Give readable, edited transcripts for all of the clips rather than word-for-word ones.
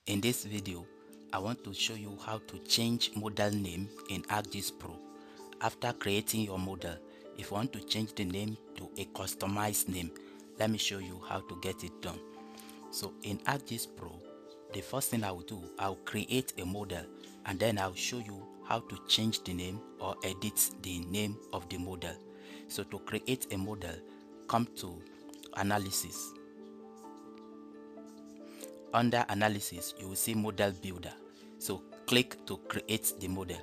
In this video, I want to show you how to change model name in ArcGIS Pro. After creating your model, if you want to change the name to a customized name, let me show you how to get it done. So in ArcGIS Pro, the first thing I will do, I'll create a model and then I'll show you how to change the name or edit the name of the model. So to create a model, come to Analysis. Under Analysis, you will see Model Builder. So click to create the model.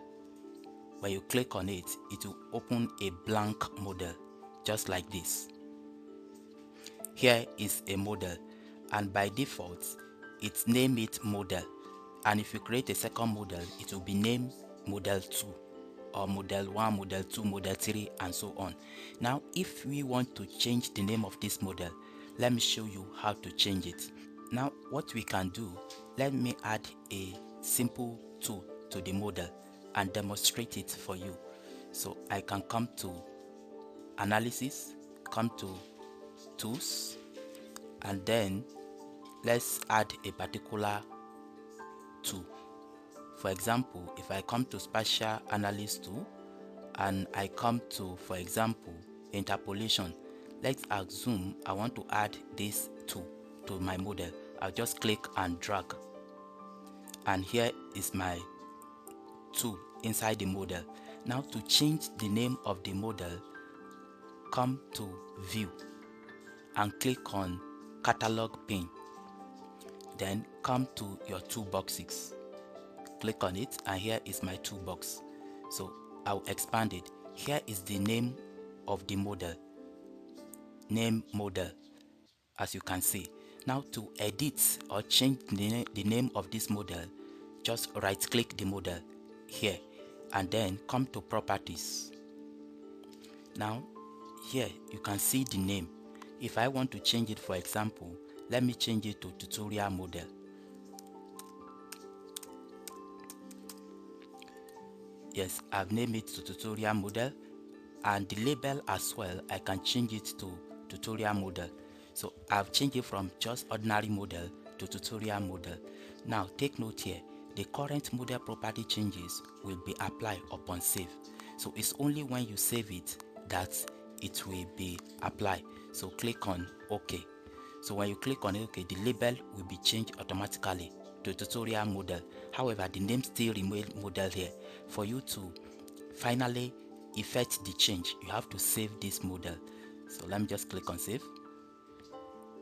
When you click on it, it will open a blank model, just like this. Here is a model, and by default, it's name it model. And if you create a second model, it will be named Model 2, or Model 1, Model 2, Model 3, and so on. Now, if we want to change the name of this model, let me show you how to change it. Now, what we can do, let me add a simple tool to the model and demonstrate it for you. So I can come to Analysis, come to Tools, and then let's add a particular tool. For example, if I come to Spatial Analysis tool and I come to, for example, Interpolation, let's assume I want to add this tool to my model. I'll just click and drag, and here is my tool inside the model. Now to change the name of the model, come to View and click on Catalog pane. Then come to your toolboxes, click on it, and here is my toolbox. So I'll expand it. Here is the name of the model, name model, as you can see. Now to edit or change the name of this model, just right click the model here and then come to Properties. Now here you can see the name. If I want to change it, for example, let me change it to Tutorial Model. Yes, I've named it to Tutorial Model, and the label as well, I can change it to Tutorial Model. So I've changed it from just ordinary model to Tutorial Model. Now take note here, the current model property changes will be applied upon save. So it's only when you save it that it will be applied. So click on OK. So when you click on OK, the label will be changed automatically to Tutorial Model. However, the name still remains model here. For you to finally effect the change, you have to save this model. So let me just click on Save.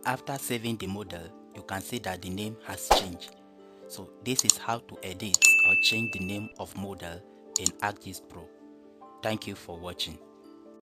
After saving the model, you can see that the name has changed. So this is how to edit or change the name of model in ArcGIS Pro. Thank you for watching.